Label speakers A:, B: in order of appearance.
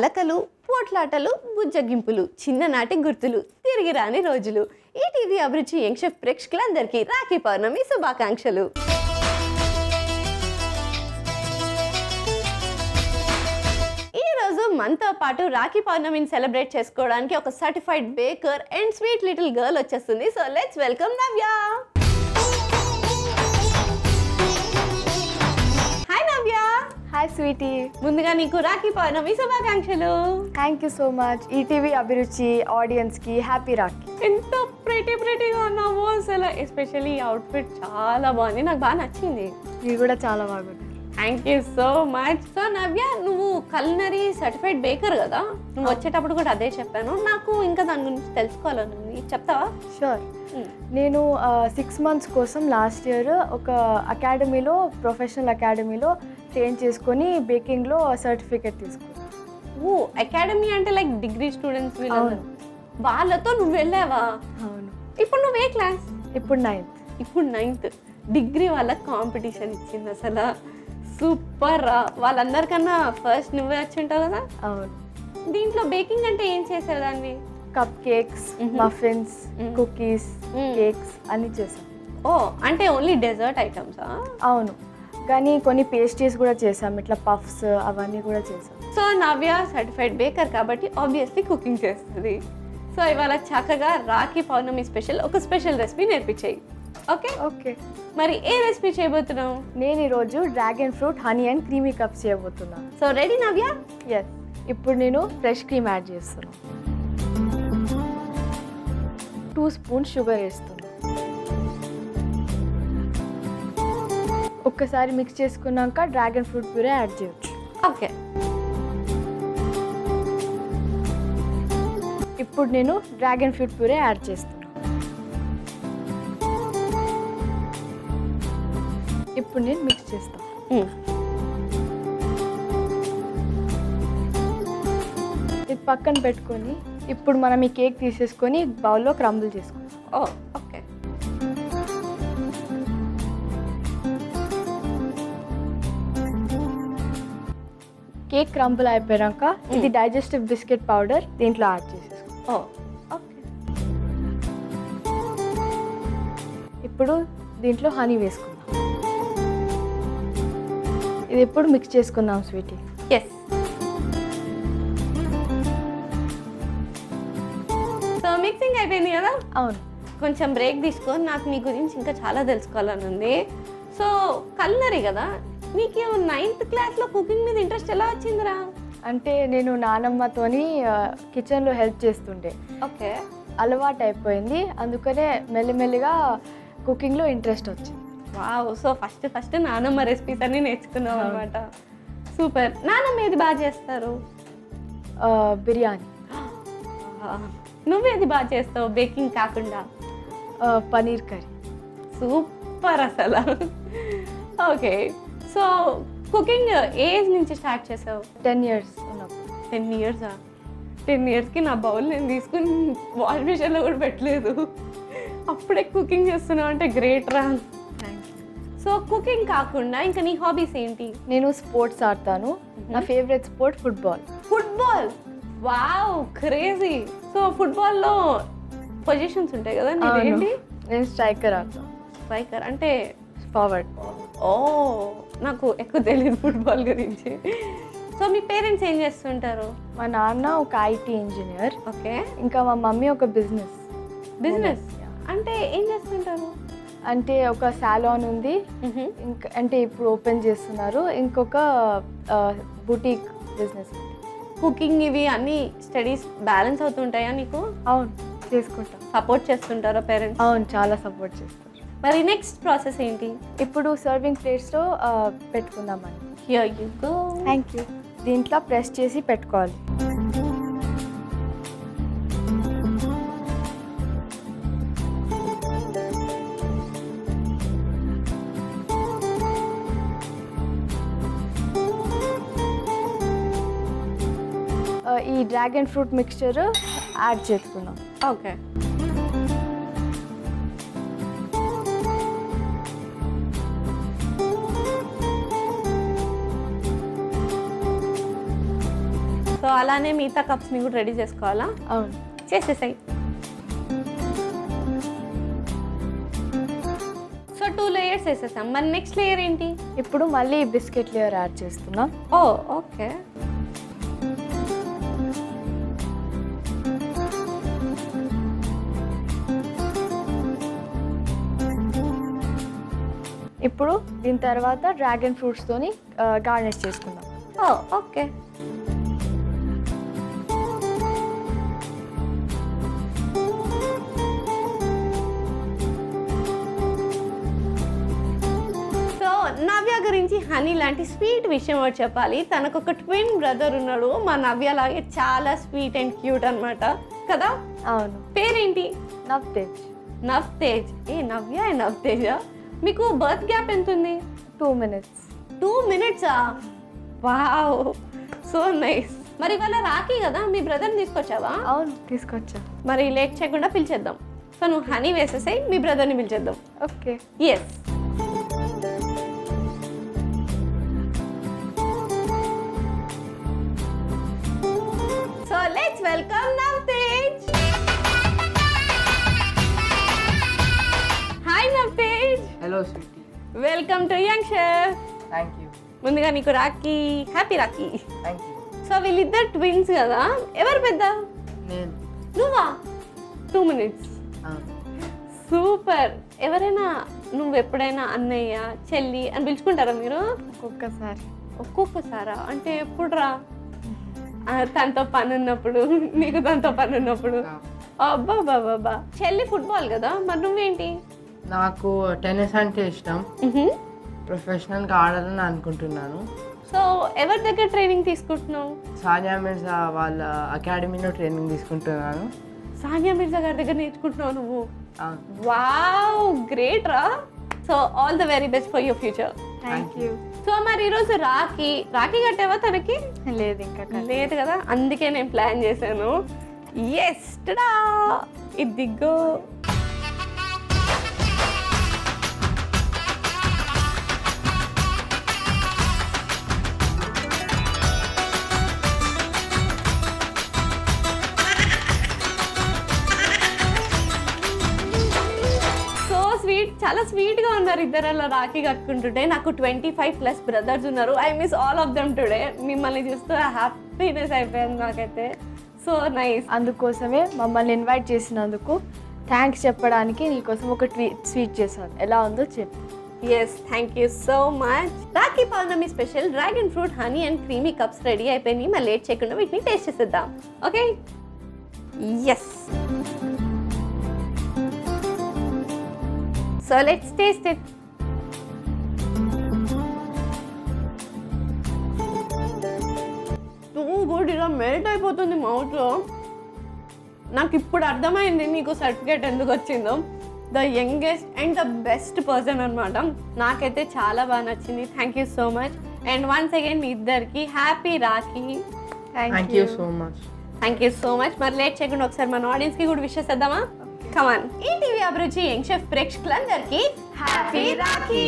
A: పలకలు, పోట్లాటలు, బుజ్జగింపులు, చిన్ననాటి గుర్తులు, తిరిగి రాని రోజులు. ఈటీవీ అభిరుచి యంగ్ షెఫ్ ప్రేక్షకులందరికీ రాఖీ పౌర్ణమి శుభాకాంక్షలు. ఈరోజు మనతో పాటు రాఖీ పౌర్ణమిని సెలబ్రేట్ చేసుకోవడానికి ఒక certified baker and sweet little girl వచ్చేస్తుంది. So let's welcome Navya. Hi Navya.
B: Hi sweetie.
A: ముందుగా నీకు రాఖీ పౌర్ణమి శుభాకాంక్షలు.
B: Thank you so much. ETV Abhiruchi ఆడియన్స్కి హ్యాపీ రాఖీ.
A: ఎంత ప్రెటీగా ఉన్నావు అసలు. ఎస్పెషల్లీ ఈ అవుట్ఫిట్ చాలా బాగుంది, నాకు బాగా నచ్చింది.
B: మీరు కూడా చాలా బాగుంది.
A: Thank you so much. So Navya, నువ్వు కల్నరీ సర్టిఫైడ్ బేకర్ కదా, నువ్వు వచ్చేటప్పుడు కూడా అదే చెప్పాను. నాకు ఇంకా దాని గురించి తెలుసుకోవాలని ఉంది, చెప్తావా?
B: షూర్. నేను 6 months కోసం లాస్ట్ ఇయర్ ఒక అకాడమీలో, ప్రొఫెషనల్ అకాడమీలో ట్రైన్ చేసుకొని బేకింగ్లో సర్టిఫికేట్ తీసుకున్నాను.
A: ఓ, అకాడమీ అంటే లైక్ డిగ్రీ స్టూడెంట్స్ వాళ్ళతో నువ్వు వెళ్ళావా?
B: అవును.
A: ఇప్పుడు నువ్వు ఏ క్లాస్?
B: ఇప్పుడు 9th.
A: ఇప్పుడు 9th. డిగ్రీ వాళ్ళకి కాంపిటీషన్ ఇచ్చింది అసలు. సూపర్. వాళ్ళందరికన్నా ఫస్ట్ నువ్వే వచ్చి ఉంటావు కదా.
B: అవును.
A: దీంట్లో బేకింగ్ అంటే ఏం చేశారు దాన్ని?
B: Cup cakes, muffins, cookies, cakes అన్నీ చేసాం.
A: ఓ, అంటే ఓన్లీ డెజర్ట్ ఐటమ్సా?
B: అవును, కానీ కొన్ని పేస్ట్రీస్ కూడా చేసాం, ఇట్లా పఫ్స్ అవన్నీ కూడా చేసాం.
A: సో నవ్య సర్టిఫైడ్ బేకర్ కాబట్టి ఆబ్వియస్లీ కుకింగ్ చేస్తుంది. సో ఇవాళ చక్కగా రాఖీ పౌర్ణమి స్పెషల్ ఒక స్పెషల్ రెసిపీ నేర్పించేయి. Okay
B: okay.
A: మరి ఏ రెసిపీ చేయబోతున్నావు?
B: నేను ఈరోజు dragon fruit honey and creamy cups చేయబోతున్నాను.
A: So ready Navya?
B: ఎస్. ఇప్పుడు నేను ఫ్రెష్ క్రీమ్ యాడ్ చేస్తున్నాను. 2 స్పూన్స్ షుగర్ వేస్తున్నాను. ఒక్కసారి మిక్స్ చేసుకున్నాక డ్రాగన్ ఫ్రూట్ ప్యూరే యాడ్ చేయొచ్చు.
A: ఓకే.
B: ఇప్పుడు నేను డ్రాగన్ ఫ్రూట్ ప్యూరే యాడ్ చేస్తున్నాను. ఇప్పుడు నేను మిక్స్ చేస్తాను. ఇది పక్కన పెట్టుకొని ఇప్పుడు మనం ఈ కేక్ తీసేసుకొని బౌల్లో క్రంబుల్ చేసుకుంటాం.
A: ఓ ఓకే.
B: కేక్ క్రంబుల్ అయిపోయాక ఇది డైజెస్టివ్ బిస్కెట్ పౌడర్ దీంట్లో యాడ్ చేసేసుకో.
A: ఓ ఓకే.
B: ఇప్పుడు దీంట్లో హనీ వేసుకుందాం. ఇది ఇప్పుడు మిక్స్ చేసుకుందాం స్వీటీ.
A: ఎస్. సో మిక్సింగ్ అయిపోయింది కదా.
B: అవును.
A: కొంచెం బ్రేక్ తీసుకొని నాకు నీ గురించి ఇంకా చాలా తెలుసుకోవాలని ఉంది. సో కల్నరీ కదా, నీకు 9th క్లాస్లో కుకింగ్ మీద ఇంట్రెస్ట్ ఎలా వచ్చిందిరా?
B: అంటే నేను నానమ్మతోని కిచెన్లో హెల్ప్ చేస్తుండే.
A: ఓకే.
B: అలవాటు అయిపోయింది, అందుకనే మెల్లిమెల్లిగా కుకింగ్లో ఇంట్రెస్ట్ వచ్చింది.
A: వావ్. సో ఫస్ట్ నానమ్మ రెసిపీస్ అన్నీ నేర్చుకున్నావు అనమాట. సూపర్. నానమ్మ ఏది బాగా చేస్తారు?
B: బిర్యానీ.
A: నువ్వేది బాగా చేస్తావు బేకింగ్ కాకుండా?
B: పనీర్ కర్రీ.
A: సూపర్ అసలు. ఓకే. సో కుకింగ్ ఏజ్ నుంచి స్టార్ట్ చేసావు?
B: 10 years ఉన్నప్పుడు.
A: 10 yearsా? 10 yearsకి నా బౌల్ నేను తీసుకుని వాష్ మిషన్లో కూడా పెట్టలేదు, అప్పుడే కుకింగ్ చేస్తున్నావు అంటే గ్రేట్ రా. సో కుకింగ్ కాకుండా ఇంకా నీ హాబీస్ ఏంటి?
B: నేను స్పోర్ట్స్ ఆడతాను. నా favourite sport football.
A: Football. Wow, crazy. So ఫుట్బాల్లో పొజిషన్స్ ఉంటాయి కదా, నీదేంటి?
B: నేను స్ట్రైకర్ ఆడతాను.
A: స్ట్రైకర్ అంటే?
B: ఫార్వర్డ్.
A: ఓ, నాకు ఎక్కువ తెలియదు ఫుట్బాల్ గురించి. సో మీ పేరెంట్స్ ఏం చేస్తుంటారు?
B: మా నాన్న ఒక ఐటీ ఇంజనీర్.
A: ఓకే.
B: ఇంకా మా మమ్మీ ఒక బిజినెస్.
A: అంటే ఏం చేస్తుంటారు?
B: అంటే ఒక సాలాన్ ఉంది, ఇంకా అంటే ఇప్పుడు ఓపెన్ చేస్తున్నారు. ఇంకొక బుటీక్ బిజినెస్.
A: కుకింగ్ ఇవి అన్ని స్టడీస్ బ్యాలెన్స్ అవుతుంటాయా నీకు?
B: అవును, చేసుకుంటాం.
A: సపోర్ట్ చేస్తుంటారా పేరెంట్స్?
B: అవును, చాలా సపోర్ట్ చేస్తారు.
A: మరి నెక్స్ట్ ప్రాసెస్ ఏంటి?
B: ఇప్పుడు సర్వింగ్ ప్లేట్స్లో పెట్టుకుందామని.
A: Here you go.
B: Thank you. దీంట్లో ప్రెస్ చేసి పెట్టుకోవాలి. ఈ డ్రాగన్ ఫ్రూట్ మిక్స్చర్ యాడ్ చేసుకున్నాం.
A: ఓకే. సో అలానే మిగతా కప్స్ని కూడా రెడీ చేసుకోవాలా?
B: అవును.
A: చేసేసాయి. సో 2 లేయర్స్ వేసేసాం. మరి నెక్స్ట్ లేయర్ ఏంటి?
B: ఇప్పుడు మళ్ళీ బిస్కెట్ లేయర్ యాడ్ చేస్తున్నాం.
A: ఓ ఓకే.
B: ఇప్పుడు దీని తర్వాత డ్రాగన్ ఫ్రూట్స్తోని గార్నిష్ చేసుకుందాం.
A: ఓ ఓకే. నవ్య గురించి హనీ లాంటి స్వీట్ విషయం ఒకటి చెప్పాలి. తనకు ఒక ట్విన్ బ్రదర్ ఉన్నాడు, మా నవ్య లాగే చాలా స్వీట్ అండ్ క్యూట్ అన్నమాట కదా?
B: అవును.
A: పేరేంటి?
B: నవ్తేజ్.
A: నవ్తేజ్. నవ్య అండ్ నవ్తేజ. మీకు బర్త్ గ్యాప్ ఎంత ఉంది?
B: 2 minutes.
A: 2 minutesా? Wow, so nice. మరి ఇవాళ రాఖీ కదా, మీ బ్రదర్ని తీసుకొచ్చావా?
B: అవును, తీసుకొచ్చా.
A: మరి లేట్ చేయకుండా పిలిచేద్దాం. సో నువ్వు హనీ వేసేసాయి, మీ బ్రదర్ని పిలిచేద్దాం.
B: Okay.
A: Yes. So let's welcome Navtej. Hi Navtej.
C: Hello sweetie.
A: Welcome to Young Chef.
C: Thank you.
A: ముందుగా నీకు Rakhi, happy Rakhi.
C: Thank you.
A: So వీళ్ళిద్దరు ట్విన్స్ కదా, ఎవరు పెద్ద?
C: నేను.
A: నువ్వా? 2 minutes. సూపర్. ఎవరైనా నువ్వు ఎప్పుడైనా అన్నయ్య చెల్లి అని పిలుచుకుంటారా మీరు?
B: ఒక్కొక్కసారి.
A: ఒక్కొక్కసారా అంటే ఎప్పుడు రా? తనతో పని ఉన్నప్పుడు, నీకు తనతో పని ఉన్నప్పుడు. అబ్బా బాబా. చెల్లి ఫుట్బాల్ కదా, మరి నువ్వేంటి?
C: నాకు టెన్నిస్ అంటే ఇష్టం. ప్రొఫెషనల్గా ఆడాలని అనుకుంటున్నాను.
A: సో ఎవరి దగ్గర ట్రైనింగ్ తీసుకుంటున్నావు?
C: సానియా మిర్జా వాళ్ళ అకాడమీలో ట్రైనింగ్ తీసుకుంటున్నాను.
A: సానియా మిర్జా గారి దగ్గర నేర్చుకుంటున్నావు నువ్వు?
C: అవును.
A: వావ్, గ్రేట్ రా. So all the very best for your future.
B: Thank you.
A: So మరి ఈరోజు రాఖీ కట్టావా తనకి?
B: లేదు, ఇంకా
A: లేదు కదా, అందుకే నేను ప్లాన్ చేశాను. ఎస్, టడా, ఇదిగో. చాలా స్వీట్గా ఉన్నారు ఇద్దరు అలా రాఖీ కట్టుకుంటుంటే. నాకు 25+ బ్రదర్స్ ఉన్నారు. I miss all of them today. మిమ్మల్ని చూస్తూ హ్యాపీనెస్ అయిపోయింది నాకైతే. So nice.
B: అందుకోసమే మమ్మల్ని ఇన్వైట్ చేసినందుకు థ్యాంక్స్ చెప్పడానికి నీకోసం ఒక స్వీట్ చేశాను. ఎలా ఉందో చెప్పు.
A: Yes, thank you so much. Rakhi Pournami special dragon fruit honey and creamy cups ready అయిపోయినాయి. మరి లేట్ చేయకుండా వీటిని టేస్ట్ చేసేద్దాం. Okay. Yes. So let's taste it. Too good. ఇలా మెల్ట్ అయిపోతుంది మౌత్లో. నాకు ఇప్పుడు అర్థమైంది నీకు సర్టిఫికేట్ ఎందుకు వచ్చిందో. The youngest and the best person అనమాట. నాకైతే చాలా బాగా నచ్చింది. Thank you so much. And once again మీ ఇద్దరికి happy Rakhi.
C: Thank you so much.
A: Thank you so much. మరి లేట్ చేయకుండా ఒకసారి మన ఆడియన్స్కి కూడా విషెస్ చేద్దామా? కమాన్. ఈ టీవీ అభిరుచి యంగ్ షెఫ్ ప్రేక్షకులందరికీ హ్యాపీ రాఖీ.